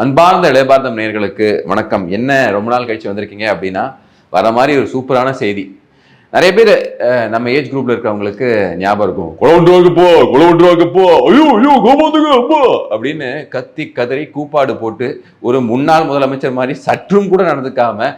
அன்பார்ந்த இளையபாரதம் நேயர்களுக்கு வணக்கம். என்ன ரொம்ப நாள் கழிச்சு வந்திருக்கீங்க அப்படின்னா, வர மாதிரி ஒரு சூப்பரான செய்தி. நிறைய பேர் நம்ம ஏஜ் குரூப்ல இருக்கிறவங்களுக்கு ஞாபகம் இருக்கும். குளவுண்டுவாக்கு போ ஐயோ ஐயோ கோபாந்துக்கு அப்போ அப்படின்னு கத்தி கதறி கூப்பாடு போட்டு ஒரு முன்னாள் முதலமைச்சர் மாதிரி சற்றும் கூட நடந்துக்காம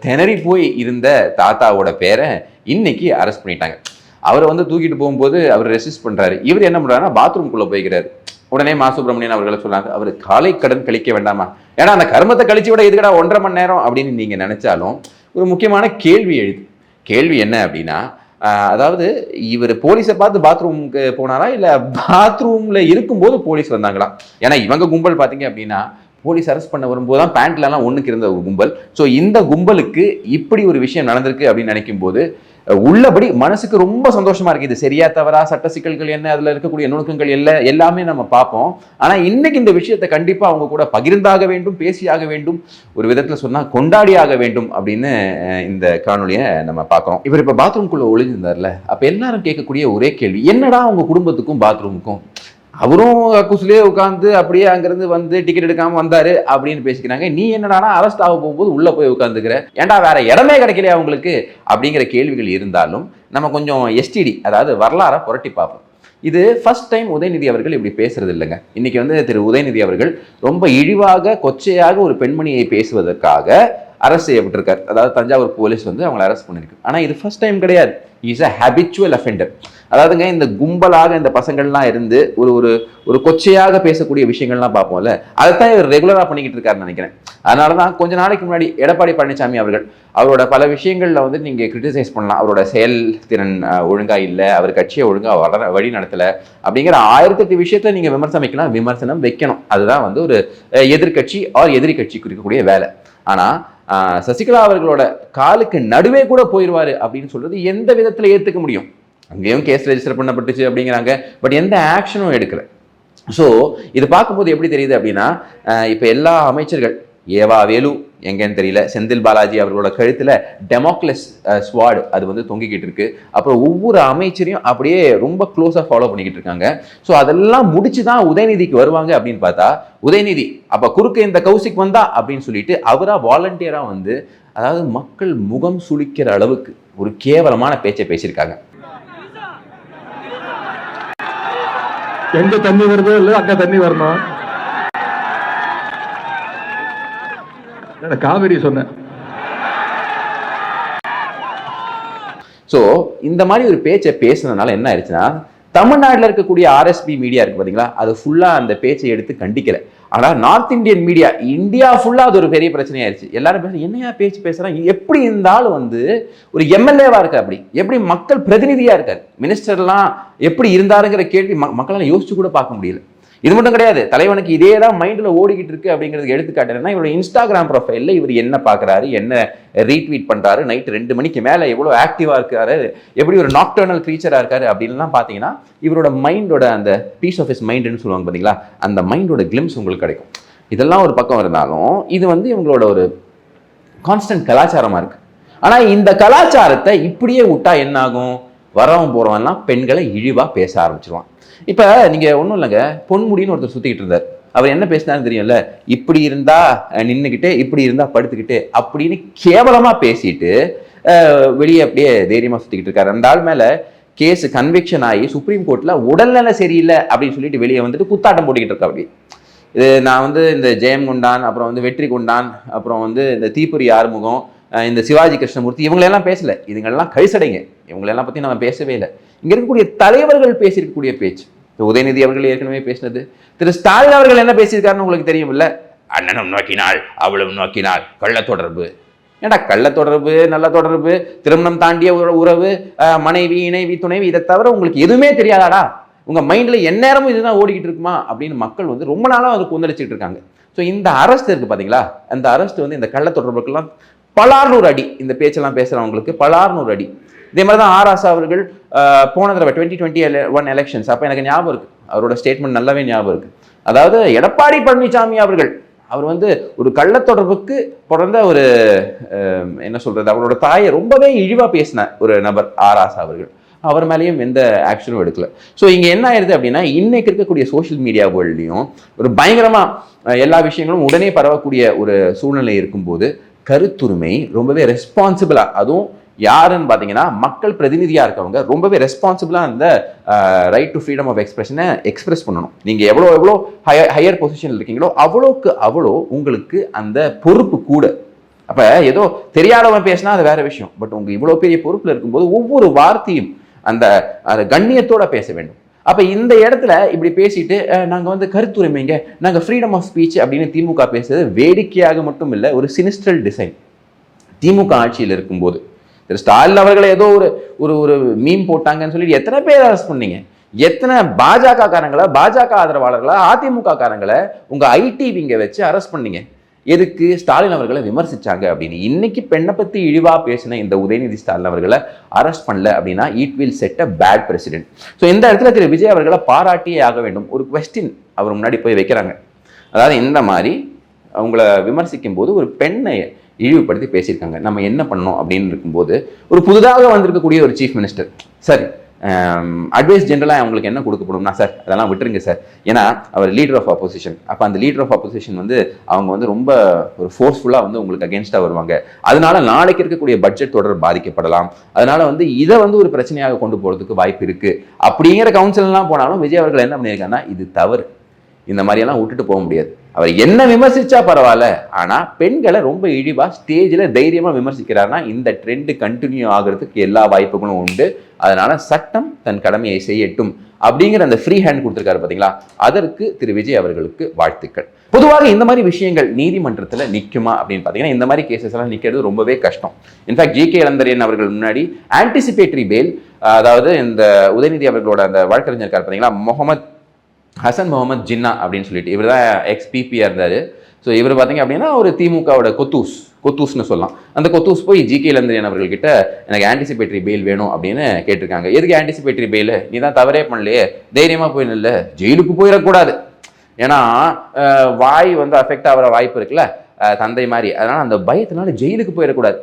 திணறி போய் இருந்த தாத்தாவோட பேரை இன்னைக்கு அரெஸ்ட் பண்ணிட்டாங்க. அவரை வந்து தூக்கிட்டு போகும்போது அவர் ரெசிஸ்ட் பண்றாரு. இவர் என்ன பண்றாருன்னா பாத்ரூம்குள்ள போய்கிறாரு. உடனே மா சுப்பிரமணியன் அவர்களை சொன்னாங்க, அவர் காலை கடன் கழிக்க வேண்டாமா? ஏன்னா அந்த கர்மத்தை கழிச்சு விட இதுக்கடா 1.5 மணி நேரம் அப்படின்னு நீங்க நினைச்சாலும் ஒரு முக்கியமான கேள்வி எழுது. கேள்வி என்ன அப்படின்னா, அதாவது இவர் போலீஸை பார்த்து பாத்ரூமுக்கு போனாரா இல்ல பாத்ரூம்ல இருக்கும்போது போலீஸ் வந்தாங்களா? ஏன்னா இவங்க கும்பல் பாத்தீங்க அப்படின்னா போலீஸ் அரெஸ்ட் பண்ண வரும்போது தான் பேண்ட்ல எல்லாம் ஒண்ணுக்கு இருந்த ஒரு கும்பல். ஸோ இந்த கும்பலுக்கு இப்படி ஒரு விஷயம் நடந்திருக்கு அப்படின்னு நினைக்கும் போது உள்ளபடி மனசுக்கு ரொம்ப சந்தோஷமா இருக்கு. இது சரியா தவறா, சட்ட சிக்கல்கள் என்ன, அதுல இருக்கக்கூடிய நுணுக்கங்கள் எல்லாமே நம்ம பார்ப்போம். ஆனா இன்னைக்கு இந்த விஷயத்தை கண்டிப்பா அவங்க கூட பகிர்ந்தாக வேண்டும், பேசியாக வேண்டும், ஒரு விதத்துல சொன்னா கொண்டாடியாக வேண்டும் அப்படின்னு இந்த காணொலியை நம்ம பார்க்கிறோம். இவர் இப்ப பாத்ரூம்குள்ள ஒளிஞ்சிருந்தார்ல, அப்ப எல்லாரும் கேட்கக்கூடிய ஒரே கேள்வி, என்னடா உங்க குடும்பத்துக்கும் பாத்ரூமுக்கும்? அவரும் கக்கூசிலே உட்காந்து அப்படியே அங்கிருந்து வந்து டிக்கெட் எடுக்காம வந்தாரு அப்படின்னு பேசிக்கிறாங்க. நீ என்னடானா அரெஸ்ட் ஆக போகும்போது உள்ள போய் உட்காந்துக்கிற, ஏன்டா வேற இடமே கிடைக்கலையா அவங்களுக்கு அப்படிங்கிற கேள்விகள் இருந்தாலும் நம்ம கொஞ்சம் எஸ்டிடி, அதாவது வரலாறை புரட்டி பார்ப்போம். இது ஃபர்ஸ்ட் டைம் உதயநிதி அவர்கள் இப்படி பேசுறது இல்லைங்க. இன்னைக்கு வந்து திரு உதயநிதி அவர்கள் ரொம்ப இழிவாக கொச்சையாக ஒரு பெண்மணியை பேசுவதற்காக அரெஸ்ட் செய்யப்பட்டிருக்காரு. அதாவது தஞ்சாவூர் போலீஸ் வந்து அவங்களை அரெஸ்ட் பண்ணிருக்கு. ஆனா இது ஃபர்ஸ்ட் டைம் கிடையாது. Is a habitual offender. அதாவதுங்க இந்த கும்பலாக இந்த பசங்கள்லாம் இருந்து ஒரு ஒரு ஒரு கொச்சையாக பேசக்கூடிய விஷயங்கள்லாம் பார்ப்போம்ல, அதைத்தான் இவர் ரெகுலரா பண்ணிக்கிட்டு இருக்காருன்னு நினைக்கிறேன். அதனாலதான் கொஞ்ச நாளைக்கு முன்னாடி எடப்பாடி பழனிசாமி அவர்கள் அவரோட பல விஷயங்கள்ல வந்து நீங்க கிரிட்டிசைஸ் பண்ணலாம். அவரோட செயல்திறன் ஒழுங்கா இல்லை, அவர் கட்சியை ஒழுங்கா வழி நடத்தல அப்படிங்கிற 1008 விஷயத்த நீங்க விமர்சனம் வைக்கணும். அதுதான் வந்து ஒரு எதிர்கட்சி எதிரி கட்சி குறிக்கக்கூடிய வேலை. ஆனா சசிகலா அவர்களோட காலுக்கு நடுவே கூட போயிடுவாரு அப்படின்னு சொல்றது எந்த விதத்துல ஏத்துக்க முடியும்? அங்கேயும் கேஸ் ரெஜிஸ்டர் பண்ணப்பட்டுச்சு அப்படிங்கிறாங்க, பட் எந்த ஆக்ஷனும் எடுக்கல. ஸோ இது பார்க்கும்போது எப்படி தெரியுது அப்படின்னா, இப்போ எல்லா அமைச்சர்கள் ஏவா வேலு எங்கன்னு தெரியல, செந்தில் பாலாஜி அவர்களோட கழுத்துல டெமோக்ரஸ் ஸ்வாட் அது வந்து தொங்கிக்கிட்டு இருக்கு. அப்புறம் ஒவ்வொரு அமைச்சரையும் அப்படியே ரொம்ப க்ளோஸா ஃபாலோ பண்ணிக்கிட்டு இருக்காங்க. ஸோ அதெல்லாம் முடிச்சுதான் உதயநிதிக்கு வருவாங்க அப்படின்னு பார்த்தா, உதயநிதி அப்ப குறுக்க இந்த கௌசிக் வந்தா அப்படின்னு சொல்லிட்டு அவரா வாலண்டியரா வந்து, அதாவது மக்கள் முகம் சுளிக்கிற அளவுக்கு ஒரு கேவலமான பேச்சை பேசியிருக்காங்க. எங்க தண்ணி வருதோ இல்ல அங்க தண்ணி வரணும். காவிரி சொன்னேன். சோ இந்த மாதிரி ஒரு பேச்சை பேசுனதுனால என்ன ஆயிடுச்சுன்னா, தமிழ்நாட்டில் இருக்கக்கூடிய ஆர்எஸ்பி மீடியா இருக்கு பாத்தீங்களா, அது ஃபுல்லா அந்த பேச்சை எடுத்து கண்டிக்கல. ஆனா நார்த் இந்தியன் மீடியா இந்தியா ஃபுல்லா அது ஒரு பெரிய பிரச்சனையாயிருச்சு. எல்லாரும் பேச என்னையா பேச்சு பேசுறாங்க, எப்படி இருந்தாலும் வந்து ஒரு எம்எல்ஏவா இருக்காரு, அப்படி எப்படி மக்கள் பிரதிநிதியா இருக்காரு, மினிஸ்டர்லாம் எப்படி இருந்தாருங்கிற கேள்வி மக்களால் யோசிச்சு கூட பார்க்க முடியல. இது மட்டும் கிடையாது, தலைவனுக்கு இதே தான் மைண்ட்ல ஓடிக்கிட்டு இருக்கு அப்படிங்கிறதுக்கு எடுத்துக்காட்டுன்னா இவரோட இன்ஸ்டாகிராம் ப்ரொஃபைல்ல இவர் என்ன பாக்குறாரு, என்ன ரீட்வீட் பண்றாரு, நைட் 2 மணிக்கு மேல எவ்வளவு ஆக்டிவா இருக்காரு, எப்படி ஒரு நாக்டர்னல் கிரீச்சரா இருக்காரு அப்படின்லாம் பாத்தீங்கன்னா இவரோட மைண்டோட அந்த பீஸ் ஆஃப் ஹிஸ் மைண்ட்னு சொல்லுவாங்க பாத்தீங்களா, அந்த மைண்டோட கிளிம்ஸ் உங்களுக்கு கிடைக்கும். இதெல்லாம் ஒரு பக்கம் இருந்தாலும் இது வந்து இவங்களோட ஒரு கான்ஸ்டன்ட் கலாச்சாரமா இருக்கு. ஆனா இந்த கலாச்சாரத்தை இப்படியே விட்டா என்ன ஆகும்? வரவன் போறவன்லாம் பெண்களை இழிவா பேச ஆரம்பிச்சிருவான். இப்ப நீங்க ஒண்ணும் இல்லைங்க, பொன்முடின்னு ஒருத்தர் சுத்திக்கிட்டு இருந்தார். அவர் என்ன பேசினாரு தெரியும்ல, இப்படி இருந்தா நின்னுக்கிட்டு, இப்படி இருந்தா படுத்துக்கிட்டு அப்படின்னு கேவலமா பேசிட்டு வெளியே அப்படியே தைரியமா சுத்திக்கிட்டு இருக்காரு. அந்த ஆள் மேல கேஸ் கன்விக்ஷன் ஆகி சுப்ரீம் கோர்ட்ல உடல்நல சரியில்லை அப்படின்னு சொல்லிட்டு வெளியே வந்துட்டு குத்தாட்டம் போட்டுக்கிட்டு இருக்கா. அப்படி இது நான் வந்து இந்த ஜெயம் கொண்டான், அப்புறம் வந்து வெற்றி கொண்டான், அப்புறம் வந்து இந்த தீபுரி ஆறுமுகம், இந்த சிவாஜி கிருஷ்ணமூர்த்தி இவங்களெல்லாம் பேசல. இதுங்கெல்லாம் கழிசடைங்க, இவங்களெல்லாம் பத்தி நம்ம பேசவே இல்லை. இங்க இருக்கக்கூடிய தலைவர்கள் பேசியிருக்கக்கூடிய பேச்சு, உதயநிதி அவர்கள் ஏற்கனவே பேசினது, திரு ஸ்டாலின் அவர்கள் என்ன பேசியிருக்காருன்னு உங்களுக்கு தெரியும் இல்ல, அண்ணனும் நோக்கினாள் அவளும் நோக்கினாள், கள்ள தொடர்பு. ஏன்டா கள்ள தொடர்பு, நல்ல தொடர்பு, திருமணம் தாண்டிய உறவு, மனைவி இணைவி துணைவி, இதை தவிர உங்களுக்கு எதுவுமே தெரியாதாடா? உங்க மைண்ட்ல எந்நேரமும் இதுதான் ஓடிக்கிட்டு இருக்குமா அப்படின்னு மக்கள் வந்து ரொம்ப நாளா வந்து கொந்தளிச்சுட்டு இருக்காங்க. ஸோ இந்த அரெஸ்ட் இருக்கு பாத்தீங்களா, அந்த அரெஸ்ட் வந்து இந்த கள்ள தொடர்புக்கெல்லாம் பலார்நூறு அடி, இந்த பேச்செல்லாம் பேசுறவங்களுக்கு பலார்நூறு அடி. இதே மாதிரி தான் ஆர் ஆசா அவர்கள் போன தடவை 2021 எலெக்ஷன்ஸ் அப்போ எனக்கு ஞாபகம் இருக்கு, அவரோட ஸ்டேட்மெண்ட் நல்லாவே ஞாபகம் இருக்கு. அதாவது எடப்பாடி பழனிசாமி அவர்கள் அவர் வந்து ஒரு கள்ள தொடர்புக்கு பிறந்த ஒரு என்ன சொல்றது, அவரோட தாயை ரொம்பவே இழிவா பேசின ஒரு நபர் ஆர் ஆசா அவர்கள். அவர் மேலேயும் எந்த ஆக்ஷனும் எடுக்கல. ஸோ இங்கே என்ன ஆயிடுது அப்படின்னா, இன்னைக்கு இருக்கக்கூடிய சோஷியல் மீடியா வேர்ல்ட்லையும் ஒரு பயங்கரமாக எல்லா விஷயங்களும் உடனே பரவக்கூடிய ஒரு சூழ்நிலை இருக்கும்போது கருத்துரிமை ரொம்பவே ரெஸ்பான்சிபிளாக, அதுவும் யாருன்னு பார்த்தீங்கன்னா மக்கள் பிரதிநிதியாக இருக்கவங்க ரொம்பவே ரெஸ்பான்சிபிளாக அந்த ரைட் டு ஃப்ரீடம் ஆஃப் எக்ஸ்பிரஷனை எக்ஸ்பிரஸ் பண்ணணும். நீங்கள் எவ்வளோ ஹையர் பொசிஷனில் இருக்கீங்களோ அவ்வளோ உங்களுக்கு அந்த பொறுப்பு கூட. அப்போ ஏதோ தெரியாதவன் பேசினா அது வேற விஷயம். பட் உங்க இவ்வளோ பெரிய பொறுப்பில் இருக்கும்போது ஒவ்வொரு வார்த்தையும் அந்த கண்ணியத்தோட பேச வேண்டும். அப்போ இந்த இடத்துல இப்படி பேசிட்டு நாங்கள் வந்து கருத்துரிமைங்க, நாங்கள் ஃப்ரீடம் ஆஃப் ஸ்பீச் அப்படின்னு திமுக பேசுறது வேடிக்கையாக மட்டும் இல்லை, ஒரு சினிஸ்ட்ரல் டிசைன். திமுக ஆட்சியில் இருக்கும்போது திரு ஸ்டாலின் அவர்களை ஏதோ ஒரு ஒரு மீம் போட்டாங்கன்னு சொல்லி எத்தனை பேர் அரெஸ்ட் பண்ணீங்க? எத்தனை பாஜக காரங்களை, பாஜக ஆதரவாளர்களை, அதிமுக காரங்களை உங்க ஐடி விங்க வச்சு அரெஸ்ட் பண்ணீங்க? எதுக்கு? ஸ்டாலின் அவர்களை விமர்சிச்சாங்க அப்படின்னு. இன்னைக்கு பெண்ணை பத்தி இழிவா பேசின இந்த உதயநிதி ஸ்டாலின் அவர்களை அரெஸ்ட் பண்ணல அப்படின்னா it will set a bad precedent. So இந்த இடத்துல திரு விஜய் அவர்களை பாராட்டியே ஆக வேண்டும். ஒரு குவெஸ்டின் அவர் முன்னாடி போய் வைக்கிறாங்க. அதாவது இந்த மாதிரி அவங்கள விமர்சிக்கும் போது ஒரு பெண்ணை இழிவுபடுத்தி பேசியிருக்காங்க, நம்ம என்ன பண்ணோம் அப்படின்னு இருக்கும்போது ஒரு புதிதாக வந்திருக்கக்கூடிய ஒரு சீஃப் மினிஸ்டர் சரி அட்வைஸ் ஜென்ரலாக அவங்களுக்கு என்ன கொடுக்கப்படும்னா, சார் அதெல்லாம் விட்டுருங்க சார், ஏன்னா அவர் லீடர் ஆஃப் ஆப்போசிஷன். அப்போ அந்த லீடர் ஆஃப் ஆப்போசிஷன் வந்து அவங்க வந்து ரொம்ப ஒரு ஃபோர்ஸ்ஃபுல்லாக வந்து உங்களுக்கு அகேன்ஸ்டாக வருவாங்க, அதனால நாளைக்கு இருக்கக்கூடிய பட்ஜெட் தொடர் பாதிக்கப்படலாம், அதனால வந்து இதை வந்து ஒரு பிரச்சனையாக கொண்டு போகிறதுக்கு வாய்ப்பு இருக்கு அப்படிங்கிற கவுன்சில்லாம் போனாலும் விஜய் அவர்கள் என்ன பண்ணியிருக்காங்கன்னா, இது தவறு, இந்த மாதிரியெல்லாம் விட்டுட்டு போக முடியாது. அவர் என்ன விமர்சிச்சா பரவாயில்ல, ஆனால் பெண்களை ரொம்ப இழிவாக ஸ்டேஜில் தைரியமாக விமர்சிக்கிறாருன்னா இந்த ட்ரெண்டு கண்டினியூ ஆகிறதுக்கு எல்லா வாய்ப்புகளும் உண்டு. அதனால சட்டம் தன் கடமையை செய்யட்டும் அப்படிங்கிற அந்த ஃப்ரீ ஹேண்ட் கொடுத்துருக்காரு பார்த்தீங்களா, அதற்கு திரு விஜய் அவர்களுக்கு வாழ்த்துக்கள். பொதுவாக இந்த மாதிரி விஷயங்கள் நீதிமன்றத்தில் நிற்குமா அப்படின்னு பார்த்தீங்கன்னா, இந்த மாதிரி கேசஸ் எல்லாம் நிற்கிறது ரொம்பவே கஷ்டம். In fact G K. இளந்தரையன் அவர்கள் முன்னாடி ஆன்டிசிபேட்டரி பெயில், அதாவது இந்த உதயநிதி அவர்களோட அந்த வழக்கறிஞர் இருக்கார் பார்த்தீங்களா, ஹசன் முகமது ஜின்னா அப்படின்னு சொல்லிட்டு, இவர் தான் எக்ஸ்-பிபியாக இருந்தார். ஸோ இவர் பார்த்தீங்க அப்படின்னா ஒரு திமுகவோட கொத்தூஸ்னு சொல்லலாம். அந்த கொத்தூஸ் போய் ஜி.கே. இளந்தரையன் அவர்கள்கிட்ட எனக்கு ஆன்டிசிபேட்டரி பெயில் வேணும் அப்படின்னு கேட்டிருக்காங்க. எதுக்கு ஆன்டிசிபேட்டரி பெயில்? நீ தான் தவறே பண்ணலையே, தைரியமாக போயிடல, ஜெயிலுக்கு போயிடக்கூடாது, ஏன்னா வாய் வந்து அஃபெக்ட் ஆகிற வாய்ப்பு இருக்குல்ல தந்தை மாதிரி, அதனால் அந்த பயத்தினால ஜெயிலுக்கு போயிடக்கூடாது.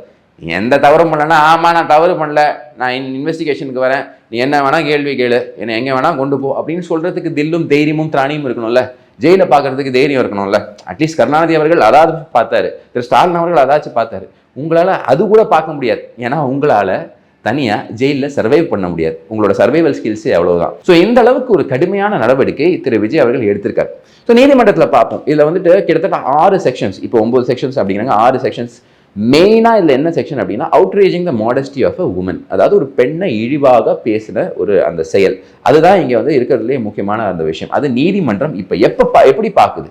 எந்த தவறும் பண்ணலன்னா, ஆமாம் நான் தவறு பண்ணல, நான் இன்வெஸ்டிகேஷனுக்கு வரேன், நீ என்ன வேணால் கேள்வி கேளு, என்னை எங்கே வேணால் கொண்டு போ அப்படின்னு சொல்கிறதுக்கு தில்லும் தைரியமும் திராணியும் இருக்கணும்ல, ஜெயிலை பார்க்கறதுக்கு தைரியம் இருக்கணும்ல. அட்லீஸ்ட் கருணாநிதி அவர்கள் அதாவது பார்த்தாரு, திரு ஸ்டாலின் அவர்கள் அதாச்சும் பார்த்தாரு. உங்களால் அது கூட பார்க்க முடியாது, ஏன்னா உங்களால் தனியாக ஜெயிலில் சர்வைவ் பண்ண முடியாது, உங்களோட சர்வைவல் ஸ்கில்ஸே அவ்வளோதான். ஸோ இந்த அளவுக்கு ஒரு கடுமையான நடவடிக்கை திரு விஜய் அவர்கள் எடுத்திருக்காரு. ஸோ நீதிமன்றத்தில் பார்ப்போம், இதில் வந்துட்டு கிட்டத்தட்ட 6 செக்ஷன்ஸ், இப்போ 9 செக்ஷன்ஸ் அப்படிங்கிறாங்க, 6 செக்ஷன்ஸ். மெயினாக இதில் என்ன செக்ஷன் அப்படின்னா, அவுட்ரேஜிங் த மாடஸ்டி ஆஃப் அ உமன், அதாவது ஒரு பெண்ணை இழிவாக பேசின ஒரு அந்த செயல், அதுதான் இங்கே வந்து இருக்கிறதுலே முக்கியமான அந்த விஷயம். அது நீதிமன்றம் இப்போ எப்படி பார்க்குது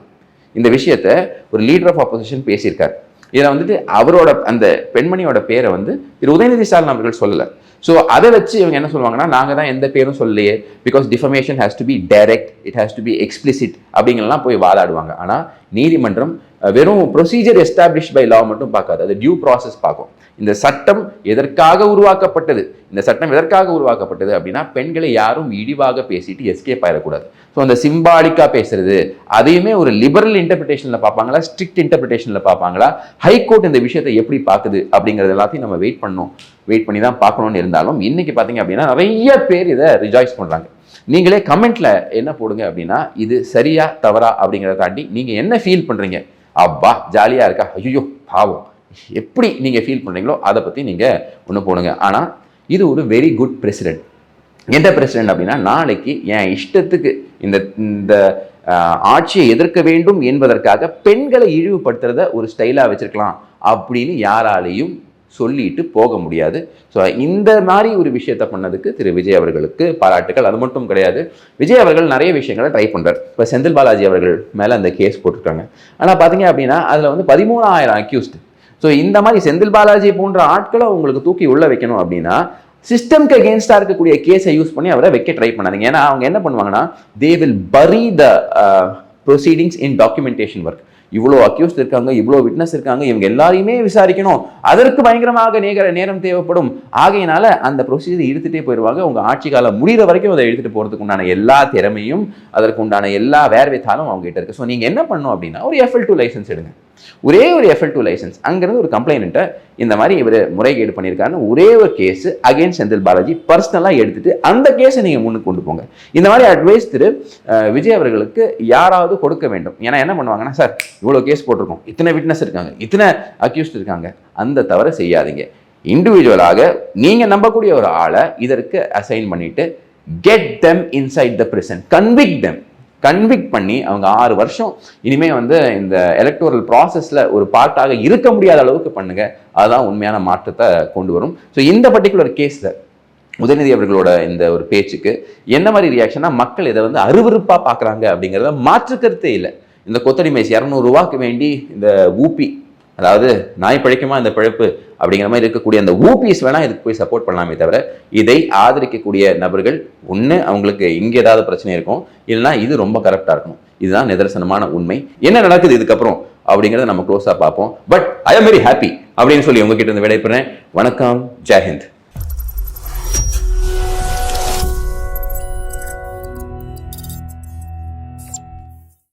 இந்த விஷயத்தை? ஒரு லீடர் ஆஃப் ஆப்போசிஷன் பேசியிருக்காரு, இதில் வந்துட்டு அவரோட அந்த பெண்மணியோட பேரை வந்து திரு உதயநிதி ஸ்டாலின் அவர்கள் சொல்லலை. ஸோ அதை வச்சு இவங்க என்ன சொல்லுவாங்கன்னா, நாங்கள் தான் எந்த பேரும் சொல்லலையே, because defamation has to be direct, it has to be explicit அப்படிங்கலாம் போய் வாதாடுவாங்க. ஆனால் நீதிமன்றம் வெறும் ப்ரொசீஜர் எஸ்டாப்ளிஷ் பை லா மட்டும் பார்க்காது, அது டியூ ப்ராசஸ் பார்க்கும். இந்த சட்டம் எதற்காக உருவாக்கப்பட்டது, இந்த சட்டம் எதற்காக உருவாக்கப்பட்டது அப்படின்னா, பெண்களை யாரும் இழிவாக பேசிட்டு எஸ்கேப் ஆயிடக்கூடாது. ஸோ அந்த சிம்பாலிக்காக பேசுறது அதையுமே ஒரு லிபரல் இன்டர்பிரிட்டேஷனில் பார்ப்பாங்களா, ஸ்ட்ரிக்ட் இன்டர்பிரிட்டேஷனில் பார்ப்பாங்களா, ஹைகோர்ட் இந்த விஷயத்தை எப்படி பார்க்குது அப்படிங்கிறது எல்லாத்தையும் நம்ம வெயிட் பண்ணி தான் பார்க்கணும்னு இருந்தாலும், இன்னைக்கு பார்த்தீங்க அப்படின்னா நிறைய பேர் இதை ரிஜாய்ஸ் பண்ணுறாங்க. நீங்களே கமெண்ட்ல என்ன போடுங்க அப்படின்னா, இது சரியா தவறா அப்படிங்கிறத தாண்டி நீங்கள் என்ன ஃபீல் பண்ணுறீங்க, அப்பா ஜாலியாக இருக்கா, ஐயோ பாவம், எப்படி நீங்கள் ஃபீல் பண்ணுறீங்களோ அதை பற்றி நீங்கள் ஒன்று போடுங்க. ஆனால் இது ஒரு வெரி குட் பிரசிடென்ட். எந்த பிரசிடென்ட் அப்படின்னா, நாளைக்கு என் இஷ்டத்துக்கு இந்த ஆட்சியை எதிர்க்க வேண்டும் என்பதற்காக பெண்களை இழிவுபடுத்துறத ஒரு ஸ்டைலாக வச்சிருக்கலாம் அப்படின்னு யாராலையும் சொல்லிட்டு போக முடியாது. ஸோ இந்த மாதிரி ஒரு விஷயத்தை பண்ணதுக்கு திரு விஜய் அவர்களுக்கு பாராட்டுகள். அது மட்டும் கிடையாது, விஜய் அவர்கள் நிறைய விஷயங்களை ட்ரை பண்ணுறார். இப்போ செந்தில் பாலாஜி அவர்கள் மேலே அந்த கேஸ் போட்டிருக்காங்க. ஆனால் பார்த்தீங்க அப்படின்னா அதில் வந்து 13,000 அக்யூஸ்டு. ஸோ இந்த மாதிரி செந்தில் பாலாஜி போன்ற ஆட்களை உங்களுக்கு தூக்கி உள்ள வைக்கணும் அப்படின்னா, சிஸ்டம்க்கு அகேன்ஸ்டாக இருக்கக்கூடிய கேஸை யூஸ் பண்ணி அவரை வைக்க ட்ரை பண்ணாதீங்க. ஏன்னா அவங்க என்ன பண்ணுவாங்கன்னா, தே வில் பரி த ப்ரொசீடிங்ஸ் இன் டாக்குமெண்டேஷன் ஒர்க். இவ்வளோ அக்யூஸ்ட் இருக்காங்க, இவ்வளோ விட்னஸ் இருக்காங்க, இவங்க எல்லாரையுமே விசாரிக்கணும், அதற்கு பயங்கரமாக நேரம் தேவைப்படும். ஆகையினால அந்த ப்ரொசீஜர் இழுத்துட்டே போயிடுவாங்க. உங்கள் ஆட்சி காலம் முடிகிற வரைக்கும் அதை எடுத்துகிட்டு போகிறதுக்கு உண்டான எல்லா திறமையும், அதற்கு உண்டான எல்லா வேர்வைத்தாலும் அவங்க கிட்ட இருக்குது. ஸோ நீங்கள் என்ன பண்ணணும் அப்படின்னா, ஒரு FL2 லைசன்ஸ் எடுங்க. ஒரே ஒரு FL2 லைசன்ஸ். அங்கிருந்து ஒரு கம்ப்ளைண்ட்டை இந்த மாதிரி இவர் முறைகேடு பண்ணியிருக்காருன்னு ஒரே ஒரு கேஸ் அகைன்ஸ்ட் செந்தில் பாலாஜி பர்சனலாக எடுத்துட்டு அந்த கேஸை நீங்கள் முன்னுக்கு கொண்டு போங்க. இந்த மாதிரி அட்வைஸ் திரு விஜய் அவர்களுக்கு யாராவது கொடுக்க வேண்டும். ஏன்னா என்ன பண்ணுவாங்கன்னா, சார் இவ்வளோ கேஸ் போட்டிருக்கோம், இத்தனை விட்னஸ் இருக்காங்க, இத்தனை அக்யூஸ்ட் இருக்காங்க, அந்த தவிர செய்யாதீங்க. இண்டிவிஜுவலாக நீங்கள் நம்பக்கூடிய ஒரு ஆளை இதற்கு அசைன் பண்ணிட்டு get them inside the prison, convict பண்ணி அவங்க 6 வருஷம் இனிமே வந்து இந்த எலக்டோரல் ப்ராசஸில் ஒரு பார்ட்டாக இருக்க முடியாத அளவுக்கு பண்ணுங்க. அதுதான் உண்மையான மாற்றத்தை கொண்டு வரும். ஸோ இந்த பர்டிகுலர் கேஸில் உதயநிதி அவர்களோட இந்த ஒரு பேச்சுக்கு என்ன மாதிரி ரியாக்ஷனா மக்கள் இதை வந்து அருவருப்பாக பார்க்குறாங்க அப்படிங்கிறத மாற்றுக்கருத்தே இல்லை. இந்த கொத்தடிமைஸ் 200 ரூபாய்க்கு வேண்டி இந்த ஊபி, அதாவது நாய் பிழைக்குமா இந்த பிழைப்பு அப்படிங்கிற மாதிரி இருக்கக்கூடிய அந்த ஊபிஸ் வேணா இதுக்கு போய் சப்போர்ட் பண்ணலாமே தவிர, இதை ஆதரிக்கக்கூடிய நபர்கள் ஒன்று அவங்களுக்கு இங்கே ஏதாவது பிரச்சனை இருக்கும், இல்லைன்னா இது ரொம்ப கரெக்டாக இருக்கணும். இதுதான் நிதர்சனமான உண்மை. என்ன நடக்குது இதுக்கப்புறம் அப்படிங்கிறத நம்ம க்ளோஸாக பார்ப்போம். But I am very happy அப்படின்னு சொல்லி உங்ககிட்ட இருந்து விடைபெறேன். வணக்கம், ஜெய் ஹிந்த்.